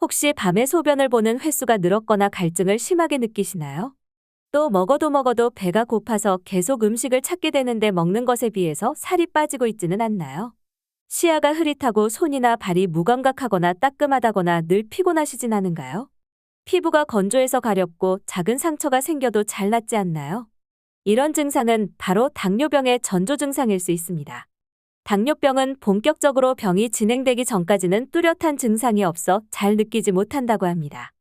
혹시 밤에 소변을 보는 횟수가 늘었거나 갈증을 심하게 느끼시나요? 또 먹어도 배가 고파서 계속 음식을 찾게 되는데 먹는 것에 비해서 살이 빠지고 있지는 않나요? 시야가 흐릿하고 손이나 발이 무감각하거나 따끔하다거나 늘 피곤하시진 않은가요? 피부가 건조해서 가렵고 작은 상처가 생겨도 잘 낫지 않나요? 이런 증상은 바로 당뇨병의 전조 증상일 수 있습니다. 당뇨병은 본격적으로 병이 진행되기 전까지는 뚜렷한 증상이 없어 잘 느끼지 못한다고 합니다.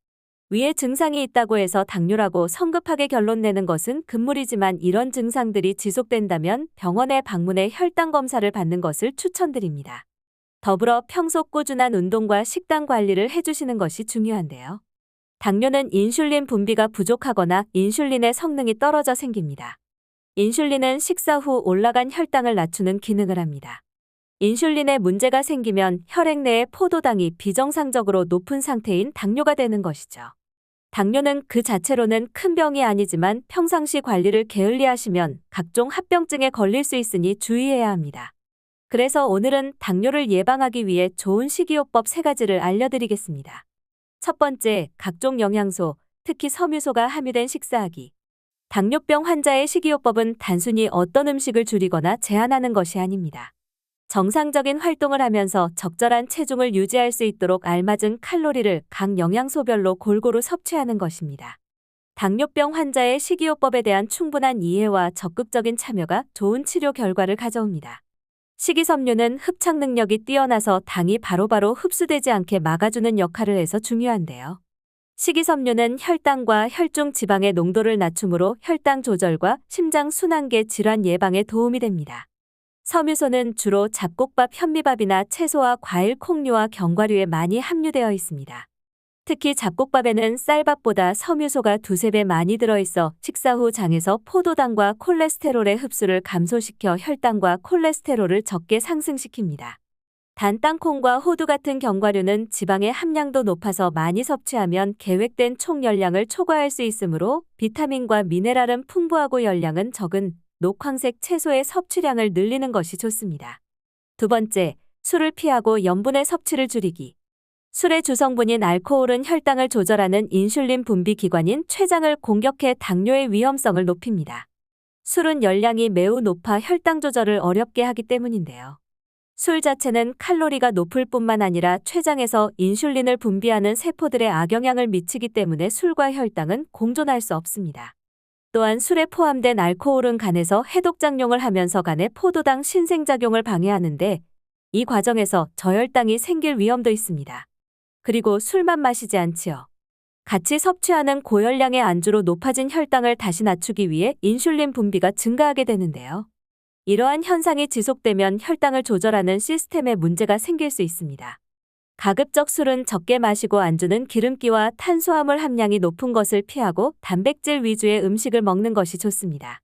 위에 증상이 있다고 해서 당뇨라고 성급하게 결론 내는 것은 금물이지만 이런 증상들이 지속된다면 병원에 방문해 혈당 검사를 받는 것을 추천드립니다. 더불어 평소 꾸준한 운동과 식단 관리를 해주시는 것이 중요한데요. 당뇨는 인슐린 분비가 부족하거나 인슐린의 성능이 떨어져 생깁니다. 인슐린은 식사 후 올라간 혈당을 낮추는 기능을 합니다. 인슐린에 문제가 생기면 혈액 내의 포도당이 비정상적으로 높은 상태인 당뇨가 되는 것이죠. 당뇨는 그 자체로는 큰 병이 아니지만 평상시 관리를 게을리하시면 각종 합병증에 걸릴 수 있으니 주의해야 합니다. 그래서 오늘은 당뇨를 예방하기 위해 좋은 식이요법 3가지를 알려드리겠습니다. 첫 번째, 각종 영양소, 특히 섬유소가 함유된 식사하기. 당뇨병 환자의 식이요법은 단순히 어떤 음식을 줄이거나 제한하는 것이 아닙니다. 정상적인 활동을 하면서 적절한 체중을 유지할 수 있도록 알맞은 칼로리를 각 영양소별로 골고루 섭취하는 것입니다. 당뇨병 환자의 식이요법에 대한 충분한 이해와 적극적인 참여가 좋은 치료 결과를 가져옵니다. 식이섬유는 흡착 능력이 뛰어나서 당이 바로바로 흡수되지 않게 막아주는 역할을 해서 중요한데요. 식이섬유는 혈당과 혈중 지방의 농도를 낮추므로 혈당 조절과 심장 순환계 질환 예방에 도움이 됩니다. 섬유소는 주로 잡곡밥, 현미밥이나 채소와 과일, 콩류와 견과류에 많이 함유되어 있습니다. 특히 잡곡밥에는 쌀밥보다 섬유소가 2~3배 많이 들어있어 식사 후 장에서 포도당과 콜레스테롤의 흡수를 감소시켜 혈당과 콜레스테롤을 적게 상승시킵니다. 단 땅콩과 호두 같은 견과류는 지방의 함량도 높아서 많이 섭취하면 계획된 총 열량을 초과할 수 있으므로 비타민과 미네랄은 풍부하고 열량은 적은 녹황색 채소의 섭취량을 늘리는 것이 좋습니다. 두 번째, 술을 피하고 염분의 섭취를 줄이기. 술의 주성분인 알코올은 혈당을 조절하는 인슐린 분비 기관인 췌장을 공격해 당뇨의 위험성을 높입니다. 술은 열량이 매우 높아 혈당 조절을 어렵게 하기 때문인데요. 술 자체는 칼로리가 높을 뿐만 아니라 췌장에서 인슐린을 분비하는 세포들에 악영향을 미치기 때문에 술과 혈당은 공존할 수 없습니다. 또한 술에 포함된 알코올은 간에서 해독작용을 하면서 간의 포도당 신생작용을 방해하는데 이 과정에서 저혈당이 생길 위험도 있습니다. 그리고 술만 마시지 않지요. 같이 섭취하는 고열량의 안주로 높아진 혈당을 다시 낮추기 위해 인슐린 분비가 증가하게 되는데요. 이러한 현상이 지속되면 혈당을 조절하는 시스템에 문제가 생길 수 있습니다. 가급적 술은 적게 마시고 안주는 기름기와 탄수화물 함량이 높은 것을 피하고 단백질 위주의 음식을 먹는 것이 좋습니다.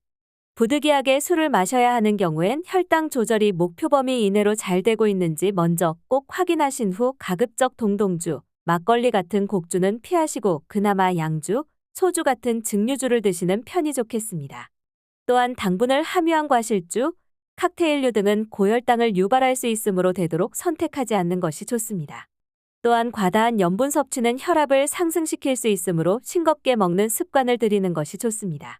부득이하게 술을 마셔야 하는 경우엔 혈당 조절이 목표 범위 이내로 잘 되고 있는지 먼저 꼭 확인하신 후 가급적 동동주, 막걸리 같은 곡주는 피하시고 그나마 양주, 소주 같은 증류주를 드시는 편이 좋겠습니다. 또한 당분을 함유한 과실주, 칵테일류 등은 고혈당을 유발할 수 있으므로 되도록 선택하지 않는 것이 좋습니다. 또한 과다한 염분 섭취는 혈압을 상승시킬 수 있으므로 싱겁게 먹는 습관을 들이는 것이 좋습니다.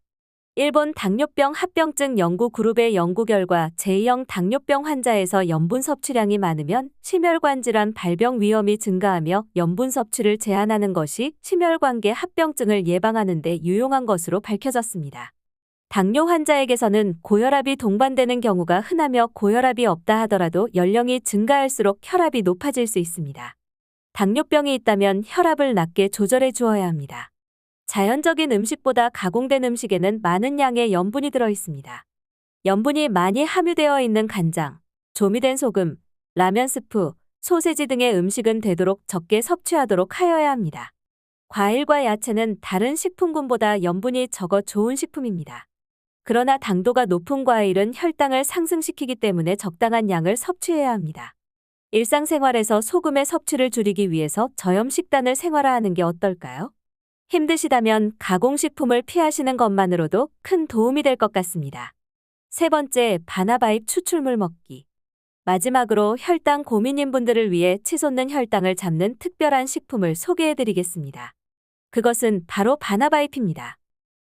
일본 당뇨병 합병증 연구 그룹의 연구 결과 제2형 당뇨병 환자에서 염분 섭취량이 많으면 심혈관 질환 발병 위험이 증가하며 염분 섭취를 제한하는 것이 심혈관계 합병증을 예방하는 데 유용한 것으로 밝혀졌습니다. 당뇨 환자에게서는 고혈압이 동반되는 경우가 흔하며 고혈압이 없다 하더라도 연령이 증가할수록 혈압이 높아질 수 있습니다. 당뇨병이 있다면 혈압을 낮게 조절해 주어야 합니다. 자연적인 음식보다 가공된 음식에는 많은 양의 염분이 들어 있습니다. 염분이 많이 함유되어 있는 간장, 조미된 소금, 라면 스프, 소세지 등의 음식은 되도록 적게 섭취하도록 하여야 합니다. 과일과 야채는 다른 식품군보다 염분이 적어 좋은 식품입니다. 그러나 당도가 높은 과일은 혈당을 상승시키기 때문에 적당한 양을 섭취해야 합니다. 일상생활에서 소금의 섭취를 줄이기 위해서 저염 식단을 생활화하는 게 어떨까요? 힘드시다면 가공식품을 피하시는 것만으로도 큰 도움이 될 것 같습니다. 세 번째, 바나바잎 추출물 먹기. 마지막으로 혈당 고민인 분들을 위해 치솟는 혈당을 잡는 특별한 식품을 소개해드리겠습니다. 그것은 바로 바나바잎입니다.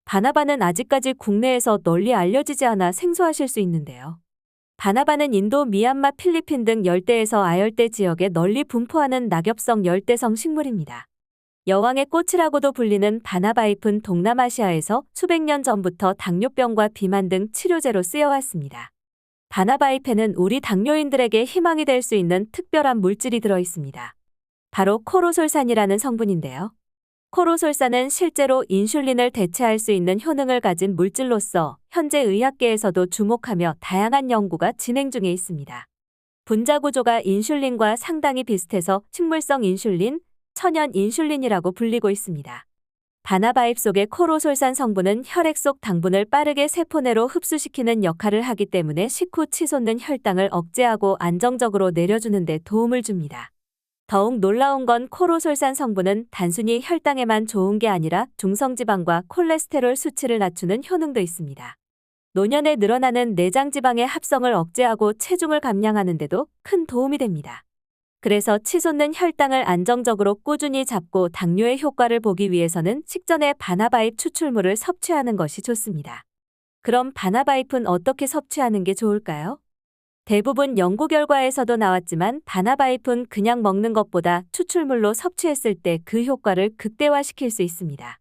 바나바는 아직까지 국내에서 널리 알려지지 않아 생소하실 수 있는데요. 바나바는 인도, 미얀마, 필리핀 등 열대에서 아열대 지역에 널리 분포하는 낙엽성 열대성 식물입니다. 여왕의 꽃이라고도 불리는 바나바잎은 동남아시아에서 수백 년 전부터 당뇨병과 비만 등 치료제로 쓰여왔습니다. 바나바잎에는 우리 당뇨인들에게 희망이 될 수 있는 특별한 물질이 들어있습니다. 바로 코로솔산이라는 성분인데요. 코로솔산은 실제로 인슐린을 대체할 수 있는 효능을 가진 물질로서 현재 의학계에서도 주목하며 다양한 연구가 진행 중에 있습니다. 분자 구조가 인슐린과 상당히 비슷해서 식물성 인슐린, 천연 인슐린이라고 불리고 있습니다. 바나바잎 속의 코로솔산 성분은 혈액 속 당분을 빠르게 세포 내로 흡수시키는 역할을 하기 때문에 식후 치솟는 혈당을 억제하고 안정적으로 내려주는 데 도움을 줍니다. 더욱 놀라운 건 코로솔산 성분은 단순히 혈당에만 좋은 게 아니라 중성지방과 콜레스테롤 수치를 낮추는 효능도 있습니다. 노년에 늘어나는 내장지방의 합성을 억제하고 체중을 감량하는 데도 큰 도움이 됩니다. 그래서 치솟는 혈당을 안정적으로 꾸준히 잡고 당뇨의 효과를 보기 위해서는 식전에 바나바잎 추출물을 섭취하는 것이 좋습니다. 그럼 바나바잎은 어떻게 섭취하는 게 좋을까요? 대부분 연구 결과에서도 나왔지만 바나바잎은 그냥 먹는 것보다 추출물로 섭취했을 때 그 효과를 극대화시킬 수 있습니다.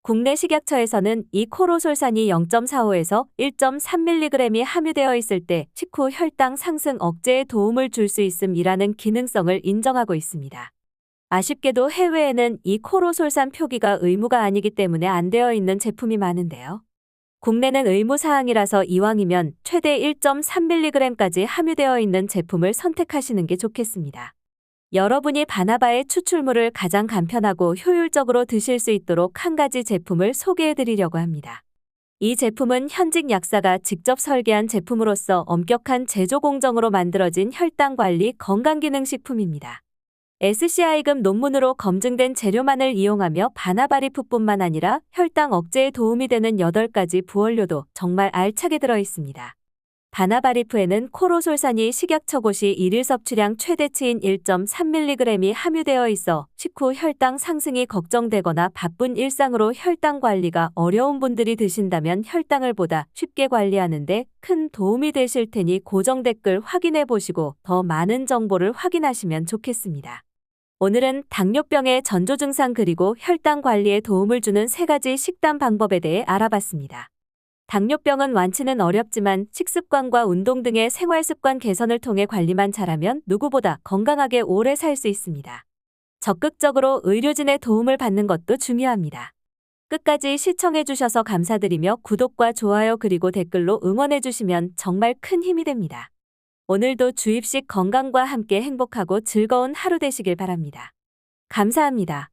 국내 식약처에서는 이 코로솔산이 0.45에서 1.3mg이 함유되어 있을 때 식후 혈당 상승 억제에 도움을 줄 수 있음이라는 기능성을 인정하고 있습니다. 아쉽게도 해외에는 이 코로솔산 표기가 의무가 아니기 때문에 안 되어 있는 제품이 많은데요. 국내는 의무사항이라서 이왕이면 최대 1.3mg까지 함유되어 있는 제품을 선택하시는 게 좋겠습니다. 여러분이 바나바의 추출물을 가장 간편하고 효율적으로 드실 수 있도록 한 가지 제품을 소개해드리려고 합니다. 이 제품은 현직 약사가 직접 설계한 제품으로서 엄격한 제조 공정으로 만들어진 혈당관리 건강기능식품입니다. SCI급 논문으로 검증된 재료만을 이용하며 바나바잎뿐만 아니라 혈당 억제에 도움이 되는 8가지 부원료도 정말 알차게 들어있습니다. 바나바잎에는 코로솔산이 식약처 고시 일일 섭취량 최대치인 1.3mg이 함유되어 있어 식후 혈당 상승이 걱정되거나 바쁜 일상으로 혈당 관리가 어려운 분들이 드신다면 혈당을 보다 쉽게 관리하는 데 큰 도움이 되실 테니 고정 댓글 확인해 보시고 더 많은 정보를 확인하시면 좋겠습니다. 오늘은 당뇨병의 전조 증상 그리고 혈당 관리에 도움을 주는 3가지 식단 방법에 대해 알아봤습니다. 당뇨병은 완치는 어렵지만 식습관과 운동 등의 생활습관 개선을 통해 관리만 잘하면 누구보다 건강하게 오래 살 수 있습니다. 적극적으로 의료진의 도움을 받는 것도 중요합니다. 끝까지 시청해주셔서 감사드리며 구독과 좋아요 그리고 댓글로 응원해주시면 정말 큰 힘이 됩니다. 오늘도 주입식 건강과 함께 행복하고 즐거운 하루 되시길 바랍니다. 감사합니다.